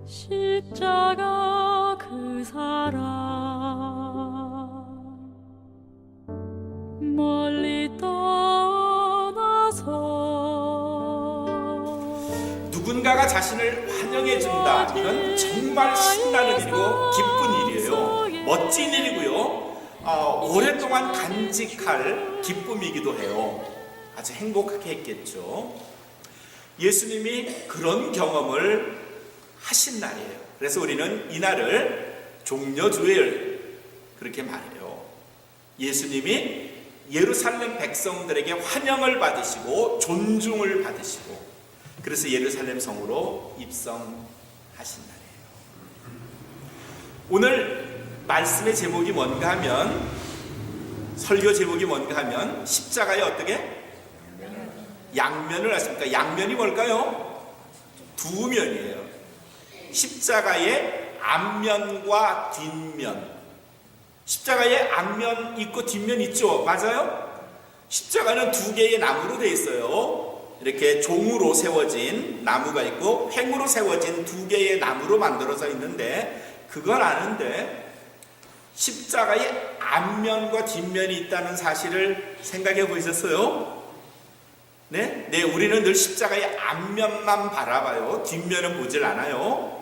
십자가 그 사랑 멀리 떠나서 누군가가 자신을 환영해 준다. 이건 정말 신나는 일이고 기쁜 일이에요. 멋진 일이고요. 오랫동안 간직할 기쁨이기도 해요. 아주 행복하게 했겠죠. 예수님이 그런 경험을 하신 날이에요. 그래서 우리는 이 날을 종려주일 그렇게 말해요. 예수님이 예루살렘 백성들에게 환영을 받으시고 존중을 받으시고 그래서 예루살렘 성으로 입성하신 날이에요. 오늘 말씀의 제목이 뭔가 하면, 설교 제목이 뭔가 하면 십자가에 어떻게? 양면을 하십니까? 양면이 뭘까요? 두 면이에요. 십자가의 앞면과 뒷면. 십자가에 앞면 있고 뒷면 있죠? 맞아요? 십자가는 두 개의 나무로 되어 있어요. 이렇게 종으로 세워진 나무가 있고 횡으로 세워진 두 개의 나무로 만들어져 있는데, 그걸 아는데 십자가의 앞면과 뒷면이 있다는 사실을 생각해 보셨어요? 네? 우리는 늘 십자가의 앞면만 바라봐요. 뒷면은 보질 않아요.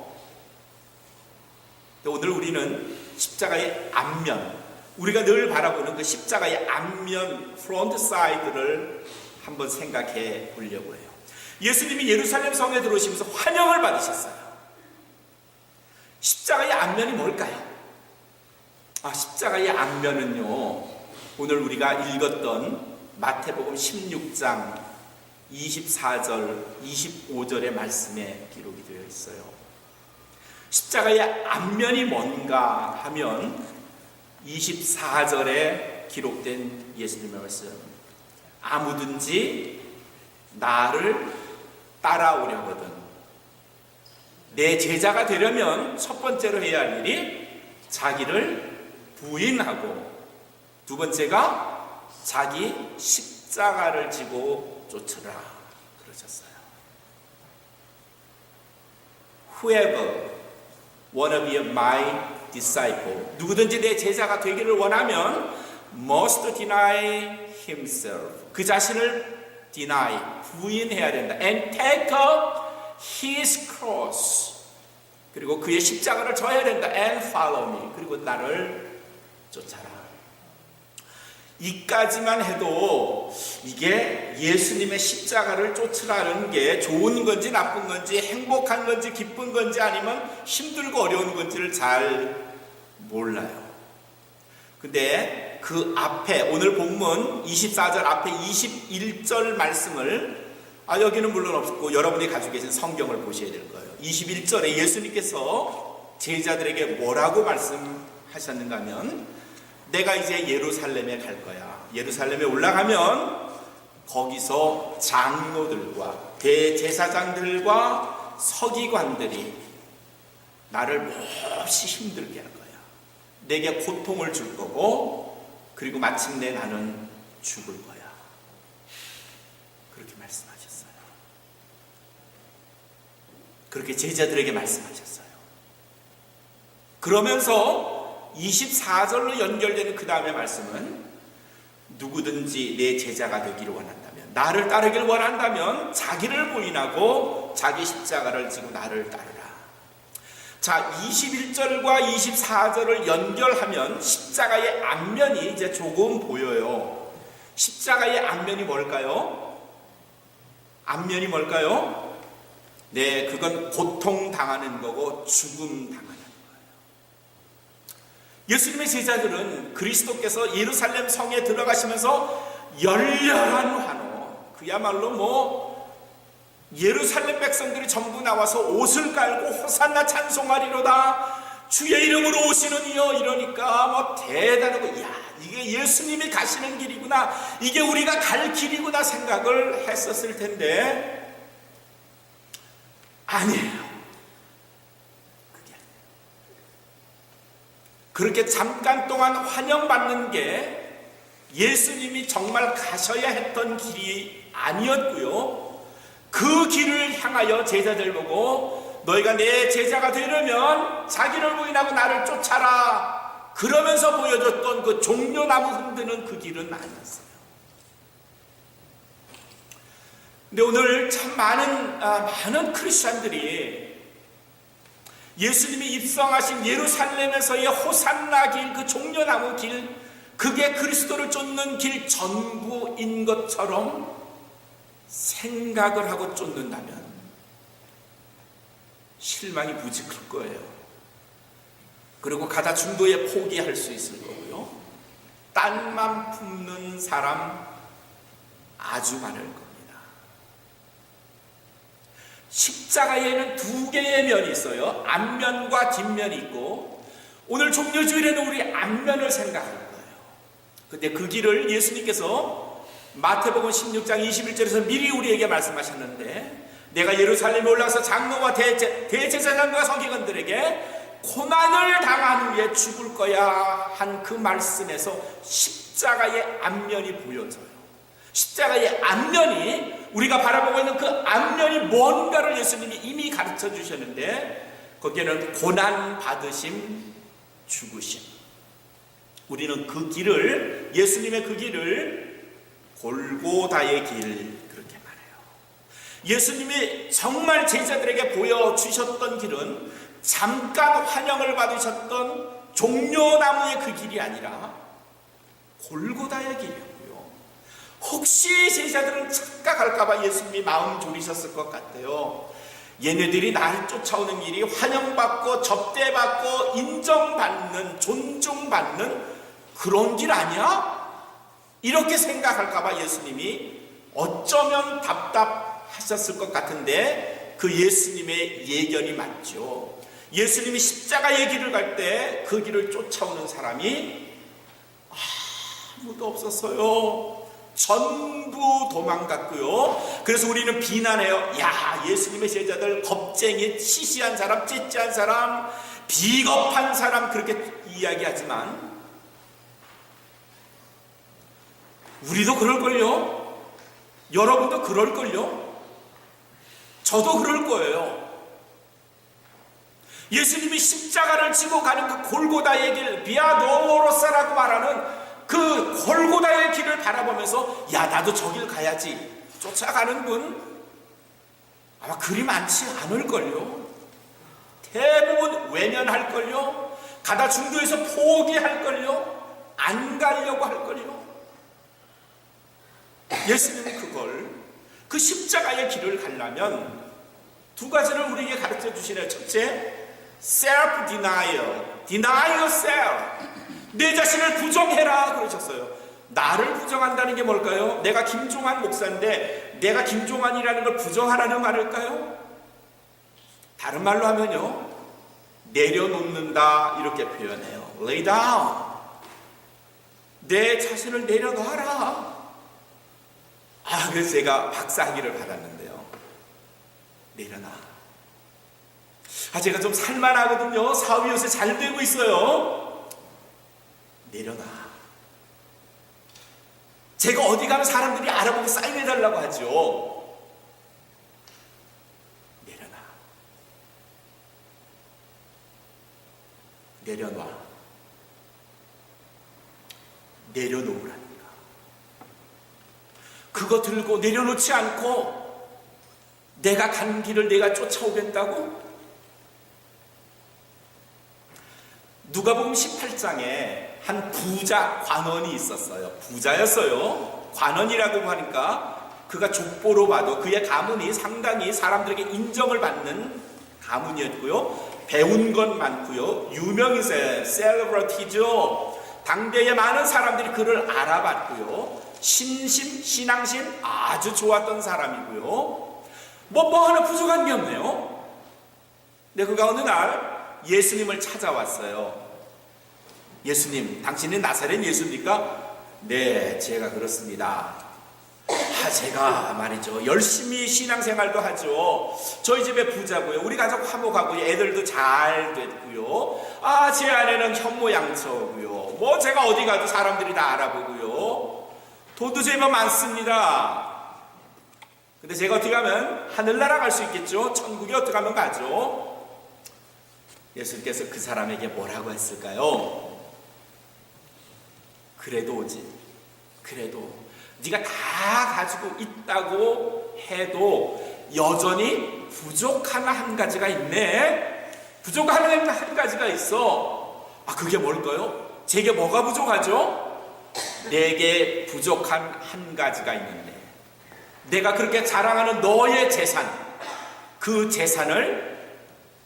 오늘 우리는 십자가의 앞면, 우리가 늘 바라보는 그 십자가의 앞면, 프론트 사이드를 한번 생각해 보려고 해요. 예수님이 예루살렘 성에 들어오시면서 환영을 받으셨어요. 십자가의 앞면이 뭘까요? 십자가의 앞면은요, 오늘 우리가 읽었던 마태복음 16장 24절, 25절의 말씀에 기록이 되어 있어요. 십자가의 앞면이 뭔가 하면 24절에 기록된 예수님의 말씀, 아무든지 나를 따라오려거든, 내 제자가 되려면 첫 번째로 해야 할 일이 자기를 부인하고, 두 번째가 자기 십자가를 지고 쫓으라 그러셨어요. Whoever wanna be my disciple, 누구든지 내 제자가 되기를 원하면 must deny himself, 그 자신을 deny, 부인해야 된다. And take up his cross, 그리고 그의 십자가를 져야 된다. And follow me, 그리고 나를 쫓아라. 이까지만 해도 이게 예수님의 십자가를 쫓으라는 게 좋은 건지 나쁜 건지, 행복한 건지 기쁜 건지, 아니면 힘들고 어려운 건지를 잘 몰라요. 근데 그 앞에, 오늘 본문 24절 앞에 21절 말씀을, 여기는 물론 없고 여러분이 가지고 계신 성경을 보셔야 될 거예요. 21절에 예수님께서 제자들에게 뭐라고 말씀하셨는가 하면, 내가 이제 예루살렘에 갈 거야. 예루살렘에 올라가면 거기서 장로들과 대제사장들과 서기관들이 나를 몹시 힘들게 할 거야. 내게 고통을 줄 거고, 그리고 마침내 나는 죽을 거야. 그렇게 말씀하셨어요. 그렇게 제자들에게 말씀하셨어요. 그러면서 24절로 연결되는 그 다음의 말씀은, 누구든지 내 제자가 되기를 원한다면, 나를 따르기를 원한다면 자기를 부인하고 자기 십자가를 지고 나를 따르라. 자, 21절과 24절을 연결하면 십자가의 앞면이 이제 조금 보여요. 십자가의 앞면이 뭘까요? 앞면이 뭘까요? 네, 그건 고통당하는 거고 죽음 당하는 거예요. 예수님의 제자들은 그리스도께서 예루살렘 성에 들어가시면서 열렬한 환호, 그야말로 예루살렘 백성들이 전부 나와서 옷을 깔고 호산나 찬송하리로다, 주의 이름으로 오시는 이여, 이러니까 대단하고, 이게 예수님이 가시는 길이구나, 이게 우리가 갈 길이구나 생각을 했었을 텐데, 아니에요. 그렇게 잠깐 동안 환영받는 게 예수님이 정말 가셔야 했던 길이 아니었고요. 그 길을 향하여 제자들 보고 너희가 내 제자가 되려면 자기를 부인하고 나를 쫓아라. 그러면서 보여줬던 그 종려나무 흔드는 그 길은 아니었어요. 근데 오늘 참 많은 크리스찬들이 예수님이 입성하신 예루살렘에서의 호산나 길, 그 종려나무 길, 그게 그리스도를 쫓는 길 전부인 것처럼 생각을 하고 쫓는다면 실망이 무지 클 거예요. 그리고 가다 중도에 포기할 수 있을 거고요. 딴만 품는 사람 아주 많을 겁니다. 십자가에는 두 개의 면이 있어요. 앞면과 뒷면이 있고, 오늘 종려주일에는 우리 앞면을 생각할 거예요. 근데 그 길을 예수님께서 마태복음 16장 21절에서 미리 우리에게 말씀하셨는데, 내가 예루살렘에 올라가서 장로와 대제사장과 서기관들에게 고난을 당한 후에 죽을 거야 한 그 말씀에서 십자가의 앞면이 보여져요. 십자가의 앞면이, 우리가 바라보고 있는 그 앞면이 뭔가를 예수님이 이미 가르쳐 주셨는데, 거기에는 고난 받으심, 죽으심. 우리는 그 길을, 예수님의 그 길을 골고다의 길 그렇게 말해요. 예수님이 정말 제자들에게 보여주셨던 길은 잠깐 환영을 받으셨던 종려나무의 그 길이 아니라 골고다의 길이었고요. 혹시 제자들은 착각할까봐 예수님이 마음 졸이셨을 것 같아요. 얘네들이 나를 쫓아오는 길이 환영받고 접대받고 인정받는, 존중받는 그런 길 아니야? 이렇게 생각할까봐 예수님이 어쩌면 답답하셨을 것 같은데, 그 예수님의 예견이 맞죠. 예수님이 십자가의 길을 갈 때 그 길을 쫓아오는 사람이 아무도 없었어요. 전부 도망갔고요. 그래서 우리는 비난해요. 야, 예수님의 제자들 겁쟁이, 시시한 사람, 찌찌한 사람, 비겁한 사람, 그렇게 이야기하지만 우리도 그럴걸요. 여러분도 그럴걸요. 저도 그럴 거예요. 예수님이 십자가를 지고 가는 그 골고다의 길, 비아 도로로사라고 말하는 그 골고다의 길을 바라보면서 야, 나도 저 길 가야지 쫓아가는 분 아마 그리 많지 않을걸요. 대부분 외면할걸요. 가다 중도에서 포기할걸요. 안 가려고 할걸요. 예수님은 그걸, 그 십자가의 길을 가려면 두 가지를 우리에게 가르쳐 주시네요. 첫째, self denial, deny yourself. 내 자신을 부정해라 그러셨어요. 나를 부정한다는 게 뭘까요? 내가 김종환 목사인데 내가 김종환이라는 걸 부정하라는 말일까요? 다른 말로 하면요, 내려놓는다 이렇게 표현해요. lay down. 내 자신을 내려놔라. 그래서 제가 박사학위를 받았는데요, 내려놔. 제가 좀 살만하거든요. 사업이 요새 잘 되고 있어요. 내려놔. 제가 어디 가면 사람들이 알아보고 사인해달라고 하죠. 내려놔. 내려놔. 내려놓으라니까. 그거 들고 내려놓지 않고 내가 간 길을 내가 쫓아오겠다고? 누가복음 18장에 한 부자 관원이 있었어요. 부자였어요. 관원이라고 하니까 그가 족보로 봐도 그의 가문이 상당히 사람들에게 인정을 받는 가문이었고요. 배운 건 많고요. 유명인세, 셀러브리티죠. 당대의 많은 사람들이 그를 알아봤고요. 신앙심 아주 좋았던 사람이고요. 뭐 하나 부족한 게 없네요. 근데 그가 어느 날 예수님을 찾아왔어요. 예수님, 당신은 나사렛 예수입니까? 네, 제가 그렇습니다. 제가 말이죠, 열심히 신앙생활도 하죠. 저희 집에 부자고요. 우리 가족 화목하고요. 애들도 잘 됐고요. 제 아내는 현모양처고요. 뭐 제가 어디 가도 사람들이 다 알아보고요. 돈도 제법 많습니다. 근데 제가 어떻게 하면 하늘나라 갈 수 있겠죠? 천국에 어떻게 하면 가죠? 예수님께서 그 사람에게 뭐라고 했을까요? 그래도 오지. 그래도 네가 다 가지고 있다고 해도 여전히 부족한 한 가지가 있네. 부족한 한 가지가 있어. 그게 뭘까요? 제게 뭐가 부족하죠? 내게 부족한 한 가지가 있는데, 내가 그렇게 자랑하는 너의 재산, 그 재산을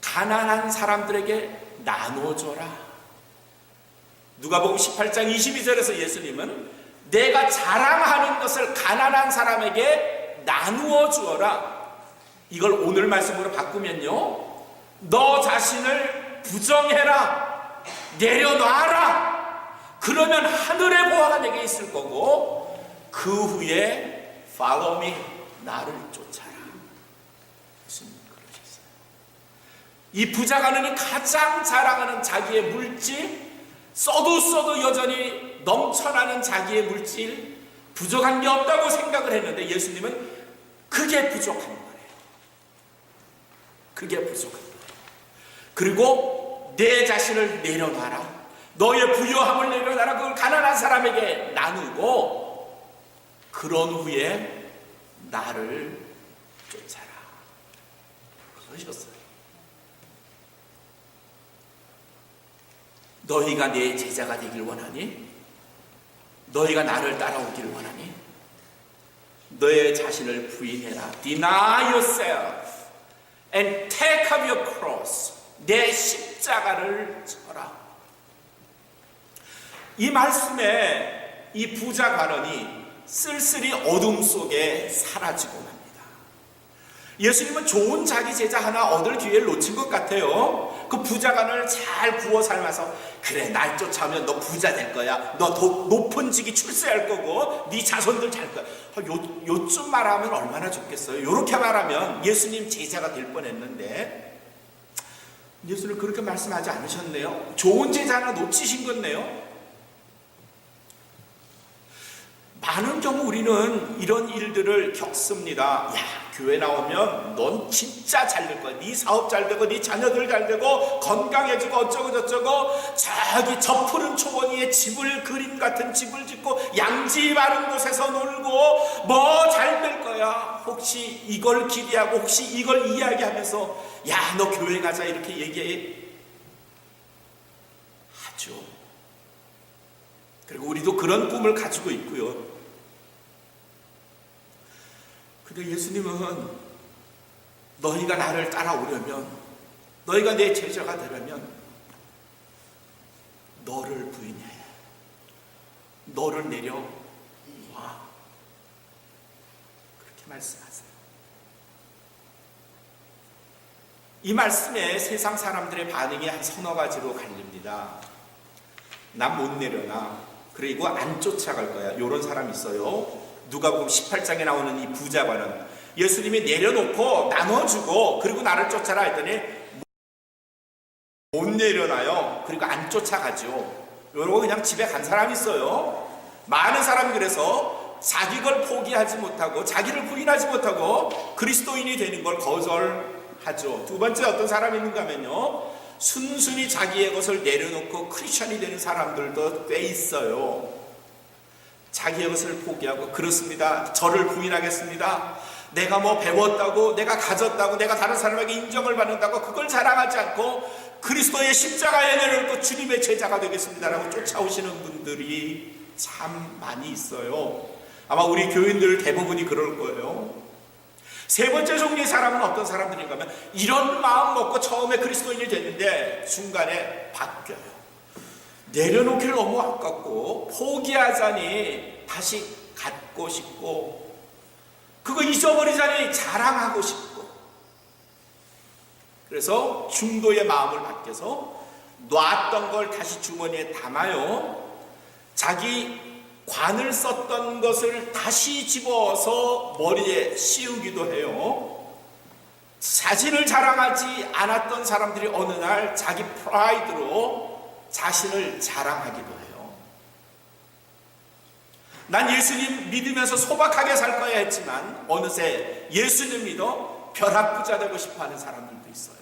가난한 사람들에게 나눠줘라. 누가복음 18장 22절에서 예수님은 내가 자랑하는 것을 가난한 사람에게 나누어 주어라. 이걸 오늘 말씀으로 바꾸면요, 너 자신을 부정해라. 내려놔라. 그러면 하늘의 보화가 내게 있을 거고, 그 후에 follow me, 나를 쫓아라. 예수님 그러셨어요. 이 부자가는이 가장 자랑하는 자기의 물질, 써도 여전히 넘쳐나는 자기의 물질, 부족한 게 없다고 생각을 했는데 예수님은 그게 부족한 거예요. 그게 부족한 거예요. 그리고 내 자신을 내려놔라. 너의 부유함을 내려놔라. 그걸 가난한 사람에게 나누고, 그런 후에 나를 쫓아라. 그러셨어요. 너희가 내 제자가 되길 원하니? 너희가 나를 따라오기를 원하니? 너의 자신을 부인해라. Deny yourself and take up your cross. 내 십자가를 져라. 이 말씀에 이 부자 관원이 쓸쓸히 어둠 속에 사라지고 맙니다. 예수님은 좋은 자기 제자 하나 얻을 기회를 놓친 것 같아요. 그 부자간을 잘 구워 삶아서, 그래, 날 쫓아오면 너 부자 될 거야. 너 더 높은 직위 출세할 거고 네 자손들 잘 거야. 요쯤 말하면 얼마나 좋겠어요. 요렇게 말하면 예수님 제자가 될 뻔했는데 예수님 그렇게 말씀하지 않으셨네요. 좋은 제자 하나 놓치신 건데요. 많은 경우 우리는 이런 일들을 겪습니다. 야, 교회 나오면 넌 진짜 잘 될 거야. 네 사업 잘 되고 네 자녀들 잘 되고 건강해지고 어쩌고 저쩌고, 저기 저 푸른 초원 위에 집을, 그림 같은 집을 짓고 양지 마른 곳에서 놀고 뭐 잘 될 거야. 혹시 이걸 기대하고 혹시 이걸 이야기하면서 야, 너 교회 가자 이렇게 얘기하죠. 그리고 우리도 그런 꿈을 가지고 있고요. 근데 예수님은 너희가 나를 따라오려면, 너희가 내 제자가 되려면 너를 부인해. 너를 내려와. 그렇게 말씀하세요. 이 말씀에 세상 사람들의 반응이 한 서너 가지로 갈립니다. 난 못 내려놔. 그리고 안 쫓아갈 거야. 이런 사람이 있어요. 누가복음 18장에 나오는 이 부자관은 예수님이 내려놓고 나눠주고 그리고 나를 쫓아라 했더니 못 내려놔요. 그리고 안 쫓아가죠. 이러고 그냥 집에 간 사람이 있어요. 많은 사람이 그래서 자기 걸 포기하지 못하고 자기를 부인하지 못하고 그리스도인이 되는 걸 거절하죠. 두 번째 어떤 사람이 있는가 하면요, 순순히 자기의 것을 내려놓고 크리스천이 되는 사람들도 꽤 있어요. 자기의 것을 포기하고, 그렇습니다, 저를 부인하겠습니다, 내가 뭐 배웠다고, 내가 가졌다고, 내가 다른 사람에게 인정을 받는다고 그걸 자랑하지 않고 그리스도의 십자가에 내려놓고 주님의 제자가 되겠습니다라고 쫓아오시는 분들이 참 많이 있어요. 아마 우리 교인들 대부분이 그럴 거예요. 세 번째 종류의 사람은 어떤 사람들인가 하면 이런 마음 먹고 처음에 그리스도인이 됐는데 중간에 바뀌어요. 내려놓기를 너무 아깝고 포기하자니 다시 갖고 싶고, 그거 잊어버리자니 자랑하고 싶고, 그래서 중도의 마음을 바뀌어서 놨던 걸 다시 주머니에 담아요. 자기 관을 썼던 것을 다시 집어서 머리에 씌우기도 해요. 자신을 자랑하지 않았던 사람들이 어느 날 자기 프라이드로 자신을 자랑하기도 해요. 난 예수님 믿으면서 소박하게 살 거야 했지만 어느새 예수님 믿어 벼락부자 되고 싶어하는 사람들도 있어요.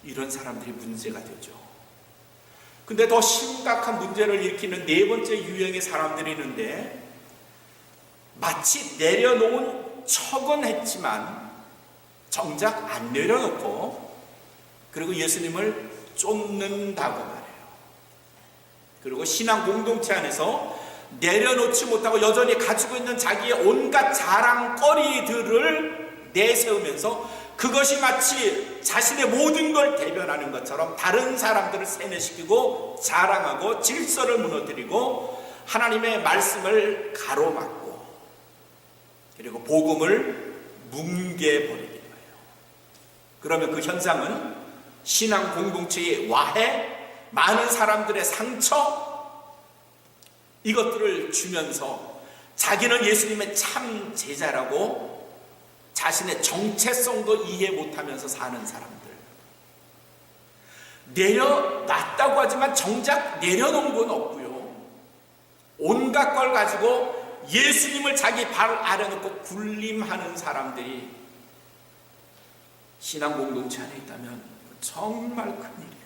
이런 사람들이 문제가 되죠. 근데 더 심각한 문제를 일으키는 네 번째 유형의 사람들이 있는데, 마치 내려놓은 척은 했지만 정작 안 내려놓고 그리고 예수님을 쫓는다고 말해요. 그리고 신앙 공동체 안에서 내려놓지 못하고 여전히 가지고 있는 자기의 온갖 자랑거리들을 내세우면서 그것이 마치 자신의 모든 걸 대변하는 것처럼 다른 사람들을 세뇌시키고 자랑하고 질서를 무너뜨리고 하나님의 말씀을 가로막고 그리고 복음을 뭉개버리는 거예요. 그러면 그 현상은 신앙 공동체의 와해, 많은 사람들의 상처, 이것들을 주면서 자기는 예수님의 참 제자라고 자신의 정체성도 이해 못하면서 사는 사람들, 내려놨다고 하지만 정작 내려놓은 건 없고요, 온갖 걸 가지고 예수님을 자기 발 아래 놓고 군림하는 사람들이 신앙 공동체 안에 있다면 정말 큰일이에요.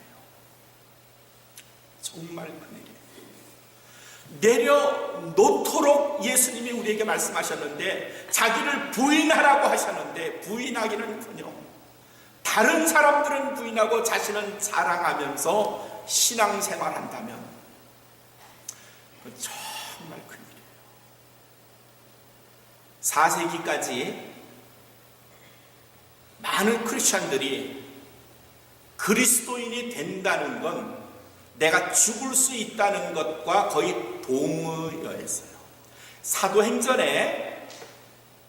정말 큰일이에요. 내려놓도록 예수님이 우리에게 말씀하셨는데, 자기를 부인하라고 하셨는데 부인하기는커녕 다른 사람들은 부인하고 자신은 자랑하면서 신앙생활한다면 정말 큰일이에요. 4세기까지 많은 크리스천들이 그리스도인이 된다는 건 내가 죽을 수 있다는 것과 거의 동의어였어요. 사도행전에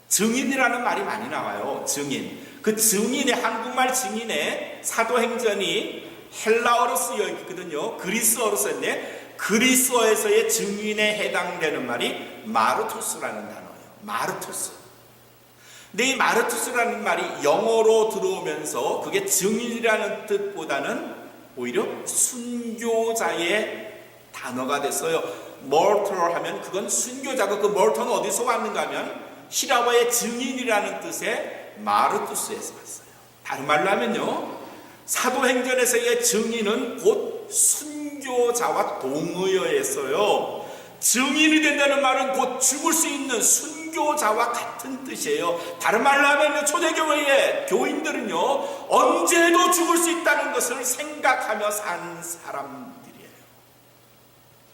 증인이라는 말이 많이 나와요. 증인. 그 증인의, 한국말 증인의 사도행전이 헬라어로 쓰여 있거든요. 그리스어로 썼는데 그리스어에서의 증인에 해당되는 말이 마르투스라는 단어예요. 마르투스. 근데 이 마르투스라는 말이 영어로 들어오면서 그게 증인이라는 뜻보다는 오히려 순교자의 단어가 됐어요. mortal 하면 그건 순교자고, 그 mortal은 어디서 왔는가 하면 히라바의 증인이라는 뜻의 마르투스에서 왔어요. 다른 말로 하면요, 사도행전에서의 증인은 곧 순교자와 동의어였어요. 증인이 된다는 말은 곧 죽을 수 있는 순교자와 같은 뜻이에요. 다른 말로 하면 초대교회의 교인들은요, 언제도 죽을 수 있다는 것을 생각하며 산 사람들이에요.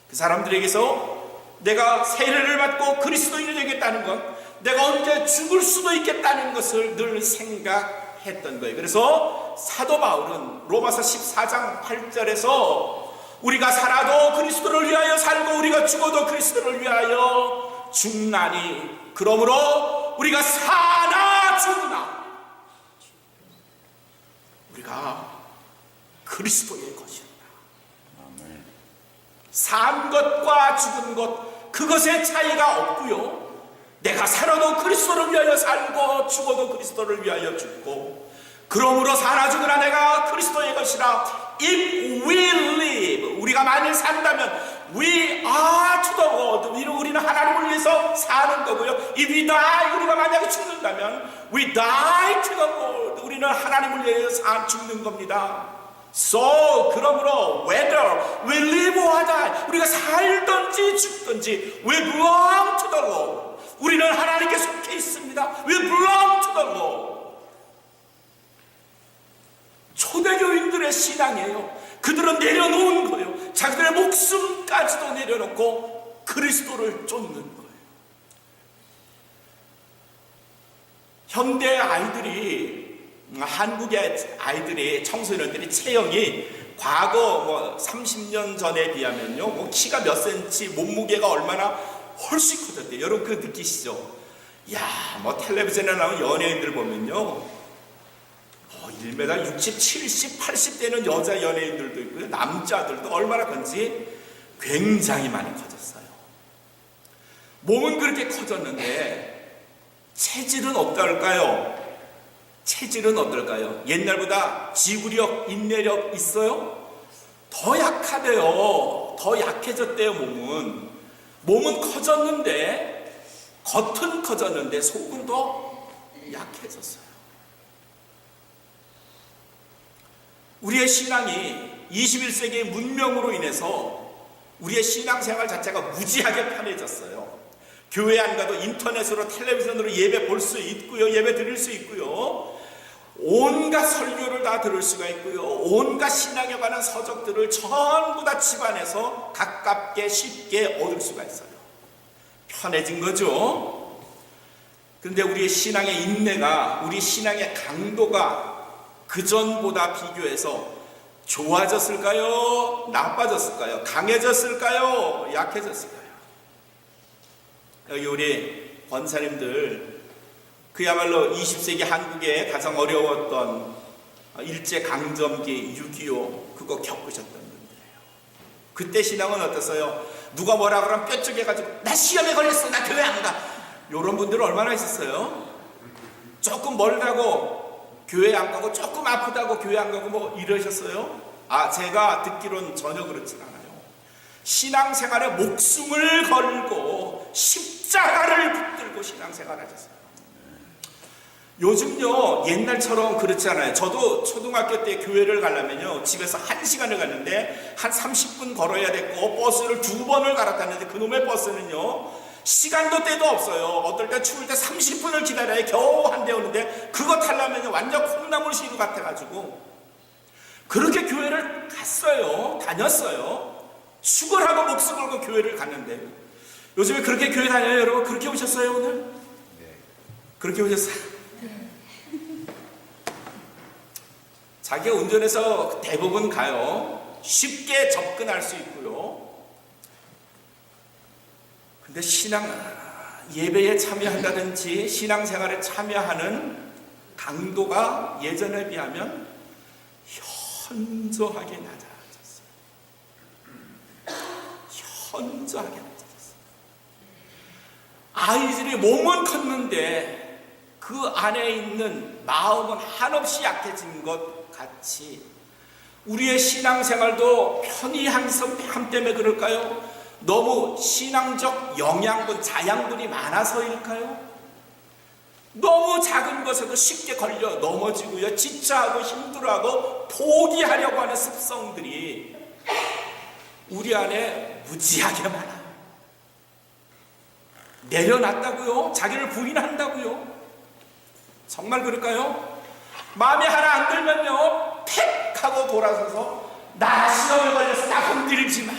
그 사람들에게서 내가 세례를 받고 그리스도인이 되겠다는 건 내가 언제 죽을 수도 있겠다는 것을 늘 생각했던 거예요. 그래서 사도 바울은 로마서 14장 8절에서 우리가 살아도 그리스도를 위하여 살고 우리가 죽어도 그리스도를 위하여 죽나니 그러므로 우리가 사나 죽으나 우리가 그리스도의 것이다. 산 것과 죽은 것, 그것의 차이가 없고요, 내가 살아도 그리스도를 위하여 살고 죽어도 그리스도를 위하여 죽고 그러므로 사나 죽으나 내가 그리스도의 것이라. If we live, 우리가 만일 산다면 we are to the Lord, 우리는 하나님을 위해서 사는 거고요. If we die, 우리가 만약에 죽는다면 we die to the Lord, 우리는 하나님을 위해서 죽는 겁니다. So, 그러므로 whether we live or die, 우리가 살든지 죽든지 we belong to the Lord, 우리는 하나님께 속해 있습니다. We belong to the Lord. 초대교인들의 신앙이에요. 그들은 내려놓은 거예요. 자기들의 목숨까지도 내려놓고 그리스도를 쫓는 거예요. 현대 아이들이, 한국의 아이들이, 청소년들이 체형이 과거 30년 전에 비하면요, 키가 몇 센치, 몸무게가 얼마나 훨씬 커졌대요. 여러분 그거 느끼시죠? 야, 텔레비전에 나오는 연예인들 보면요, 1m 60, 70, 80 되는 여자 연예인들도 있고요, 남자들도 얼마나 큰지 굉장히 많이 커졌어요. 몸은 그렇게 커졌는데 체질은 어떨까요? 체질은 어떨까요? 옛날보다 지구력, 인내력 있어요? 더 약하대요. 더 약해졌대요, 몸은. 몸은 커졌는데, 겉은 커졌는데 속은 더 약해졌어요. 우리의 신앙이 21세기의 문명으로 인해서 우리의 신앙생활 자체가 무지하게 편해졌어요. 교회 안 가도 인터넷으로 텔레비전으로 예배 볼 수 있고요. 예배 드릴 수 있고요. 온갖 설교를 다 들을 수가 있고요. 온갖 신앙에 관한 서적들을 전부 다 집안에서 가깝게 쉽게 얻을 수가 있어요. 편해진 거죠. 그런데 우리의 신앙의 인내가, 우리 신앙의 강도가 그전보다 비교해서 좋아졌을까요? 나빠졌을까요? 강해졌을까요? 약해졌을까요? 여기 우리 권사님들, 그야말로 20세기 한국에 가장 어려웠던 일제강점기 6.25 그거 겪으셨던 분들이에요. 그때 신앙은 어땠어요? 누가 뭐라 그러면 뼈쪽해가지고 나 시험에 걸렸어, 나 교회 안 가, 이런 분들은 얼마나 있었어요? 조금 멀다고 교회 안 가고, 조금 아프다고 교회 안 가고 뭐 이러셨어요? 제가 듣기로는 전혀 그렇지 않아요. 신앙생활에 목숨을 걸고 십자가를 붙들고 신앙생활 하셨어요. 요즘요, 옛날처럼 그렇지 않아요. 저도 초등학교 때 교회를 가려면요, 집에서 1시간을 갔는데 한 30분 걸어야 됐고, 버스를 2번을 갈아탔는데 그놈의 버스는요, 시간도 때도 없어요. 어떨 때 추울 때 30분을 기다려야 겨우 한 대 오는데, 그거 타려면 완전 콩나물 시루 같아가지고 그렇게 교회를 갔어요. 다녔어요. 축을하고 목숨 걸고 교회를 갔는데, 요즘에 그렇게 교회 다녀요? 여러분 그렇게 오셨어요 오늘? 네. 그렇게 오셨어요? 자기가 운전해서 대부분 가요. 쉽게 접근할 수 있고요. 근데 예배에 참여한다든지 신앙생활에 참여하는 강도가 예전에 비하면 현저하게 낮아졌어요. 현저하게 낮아졌어요. 아이들이 몸은 컸는데 그 안에 있는 마음은 한없이 약해진 것 같이 우리의 신앙생활도 편의함 때문에 그럴까요? 너무 신앙적 영양분, 자양분이 많아서일까요? 너무 작은 것에도 쉽게 걸려 넘어지고요, 지쳐하고 힘들어하고 포기하려고 하는 습성들이 우리 안에 무지하게 많아요. 내려놨다고요? 자기를 부인한다고요? 정말 그럴까요? 마음에 하나 안 들면요, 팩 하고 돌아서서 나 시험에 걸려서 나 건드리지 마.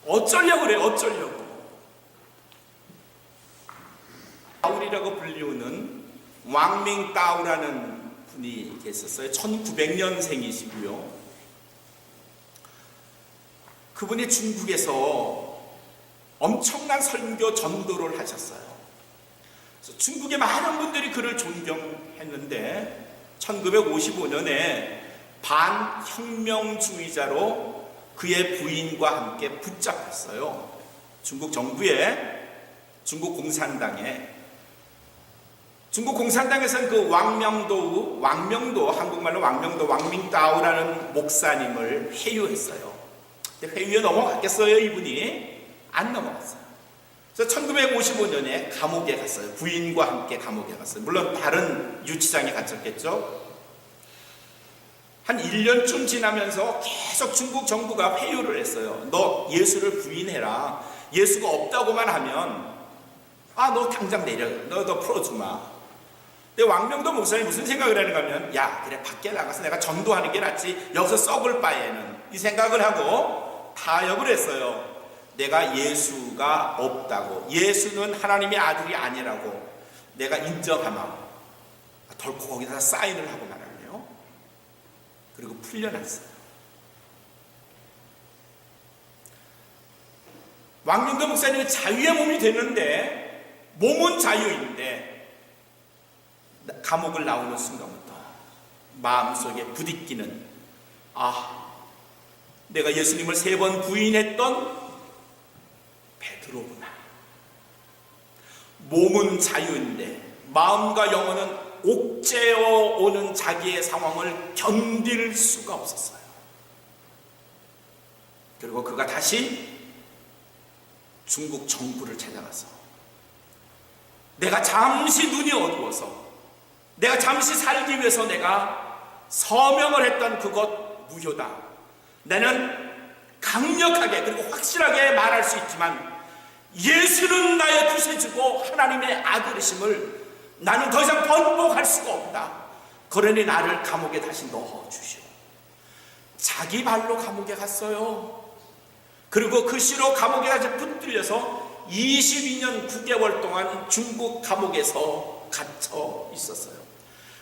어쩌려고 그래, 어쩌려고. 따우리라고 불리우는 왕밍따우라는 분이 계셨어요. 1900년생이시고요. 그분이 중국에서 엄청난 선교 전도를 하셨어요. 그래서 중국의 많은 분들이 그를 존경했는데 1955년에 반혁명주의자로 그의 부인과 함께 붙잡혔어요. 중국 정부에, 중국 공산당에서는 그 왕명도, 한국말로 왕명도, 왕밍따오라는 목사님을 회유했어요. 근데 회유에 넘어갔겠어요, 이분이? 안 넘어갔어요. 그래서 1955년에 감옥에 갔어요. 부인과 함께 감옥에 갔어요. 물론 다른 유치장에 갇혔겠죠. 한 1년쯤 지나면서 계속 중국 정부가 회유를 했어요. 너 예수를 부인해라. 예수가 없다고만 하면 너 당장 내려. 너 풀어주마. 근데 왕명도 목사님이 무슨 생각을 하는가 하면, 야, 그래, 밖에 나가서 내가 전도하는 게 낫지 여기서 썩을 바에는, 이 생각을 하고 타협을 했어요. 내가 예수가 없다고, 예수는 하나님의 아들이 아니라고 내가 인정하마. 덜컥 거기다 사인을 하고 말하네요. 그리고 풀려났어요. 왕명도 목사님이 자유의 몸이 됐는데, 몸은 자유인데 감옥을 나오는 순간부터 마음속에 부딪히는, 내가 예수님을 3번 부인했던 베드로구나. 몸은 자유인데 마음과 영혼은 옥죄어 오는 자기의 상황을 견딜 수가 없었어요. 그리고 그가 다시 중국 정부를 찾아가서 내가 잠시 눈이 어두워서 내가 잠시 살기 위해서 내가 서명을 했던 그것 무효다. 나는 강력하게 그리고 확실하게 말할 수 있지만 예수는 나의 구세주고 하나님의 아들이심을 나는 더 이상 번복할 수가 없다. 그러니 나를 감옥에 다시 넣어주시오. 자기 발로 감옥에 갔어요. 그리고 그 시로 감옥에 다시 붙들려서 22년 9개월 동안 중국 감옥에서 갇혀 있었어요.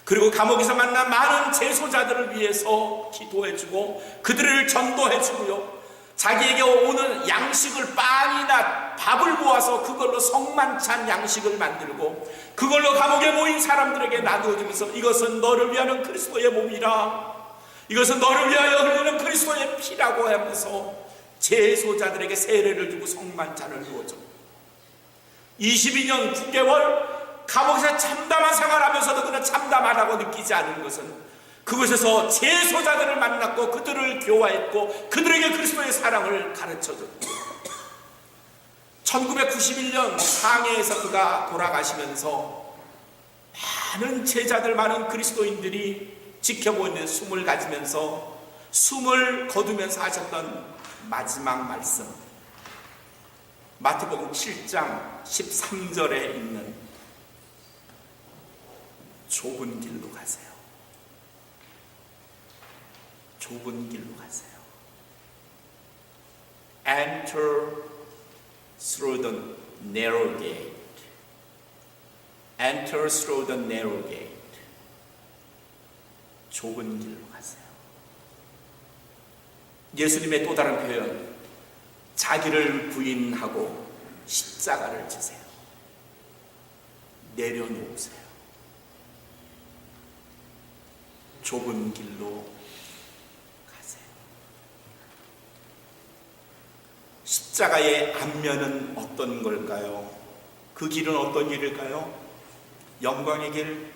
그리고 감옥에서 만난 많은 재소자들을 위해서 기도해주고 그들을 전도해주고요. 자기에게 오는 양식을 빵이나 밥을 모아서 그걸로 성만찬 양식을 만들고 그걸로 감옥에 모인 사람들에게 나누어주면서 이것은 너를 위하는 그리스도의 몸이라, 이것은 너를 위하여 흘리는 그리스도의 피라고 하면서 재소자들에게 세례를 주고 성만찬을 주어줘. 22년 9개월 감옥에서 참담한 생활하면서도 그는 참담하다고 느끼지 않은 것은 그곳에서 재소자들을 만났고 그들을 교화했고 그들에게 그리스도의 사랑을 가르쳐줬고 1991년 상해에서 그가 돌아가시면서 많은 제자들, 많은 그리스도인들이 지켜보는 숨을 가지면서 숨을 거두면서 하셨던 마지막 말씀, 마태복음 7장 13절에 있는 좁은 길로 가세요. 좁은 길로 가세요. Enter through the narrow gate. Enter through the narrow gate. 좁은 길로 가세요. 예수님의 또 다른 표현, 자기를 부인하고 십자가를 지세요. 내려놓으세요. 좁은 길로 가세요. 십자가의 앞면은 어떤 걸까요? 그 길은 어떤 길일까요? 영광의 길,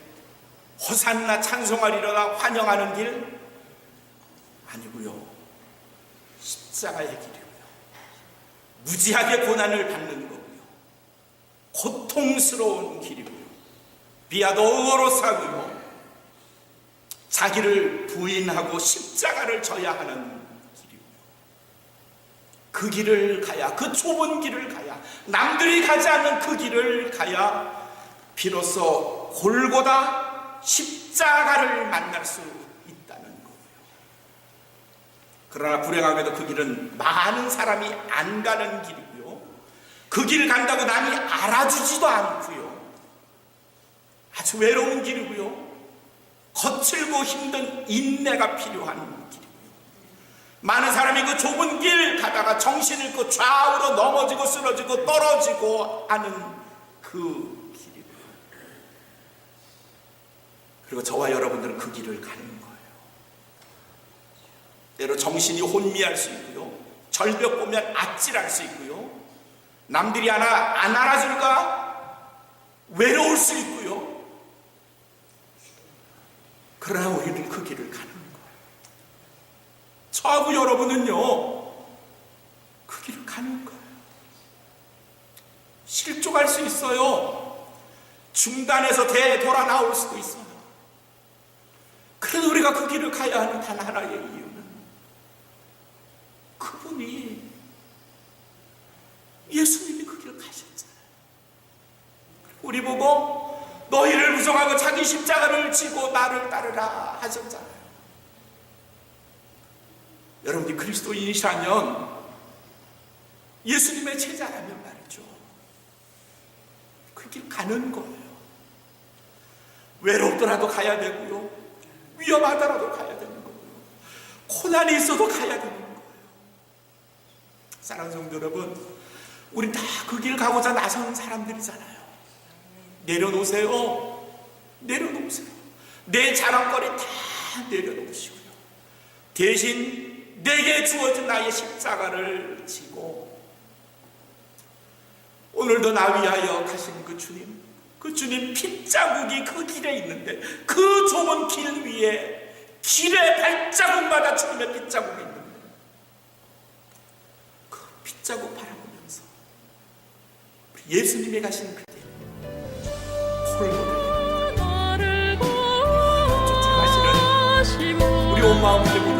호산나 찬송하리로다 환영하는 길? 아니고요. 십자가의 길이고요. 무지하게 고난을 받는 거고요. 고통스러운 길이고요. 비아도로사고요. 자기를 부인하고 십자가를 져야 하는 길이고요. 그 길을 가야, 그 좁은 길을 가야, 남들이 가지 않는 그 길을 가야 비로소 골고다 십자가를 만날 수 있다는 거고요. 그러나 불행하게도 그 길은 많은 사람이 안 가는 길이고요. 그 길을 간다고 남이 알아주지도 않고요. 아주 외로운 길이고요. 거칠고 힘든 인내가 필요한 길이고요. 많은 사람이 그 좁은 길 가다가 정신 잃고 좌우로 넘어지고 쓰러지고 떨어지고 하는 그 길이고요. 그리고 저와 여러분들은 그 길을 가는 거예요. 때로 정신이 혼미할 수 있고요. 절벽 보면 아찔할 수 있고요. 남들이 안 알아줄까 외로울 수 있고요. 그러나 우리는 그 길을 가는 거예요. 저하고 여러분은요, 그 길을 가는 거예요. 실족할 수 있어요. 중단해서 되돌아 나올 수도 있어요. 그래도 우리가 그 길을 가야 하는 단 하나의 이유는 그분이, 예수님이 그 길을 가셨잖아요. 우리 보고 너희를 부정하고 자기 십자가를 지고 나를 따르라 하셨잖아요. 여러분이 그리스도인이시라면, 예수님의 제자라면 말이죠, 그 길 가는 거예요. 외롭더라도 가야 되고요. 위험하더라도 가야 되는 거고요. 고난이 있어도 가야 되는 거예요. 사랑하는 성도 여러분, 우리 다 그 길 가고자 나선 사람들이잖아요. 내려놓으세요. 내려놓으세요. 내 자랑거리 다 내려놓으시고요. 대신 내게 주어진 나의 십자가를 지고 오늘도 나 위하여 가신 그 주님 핏자국이 그 길에 있는데, 그 좁은 길 위에 길의 발자국마다 주님의 핏자국이 있는데 붙잡고 바라보면서 우리 예수님이 가신 그 길, 홀로 달려갑니다. 나를 쫓아가시는 보시고 우리 온 마음 들고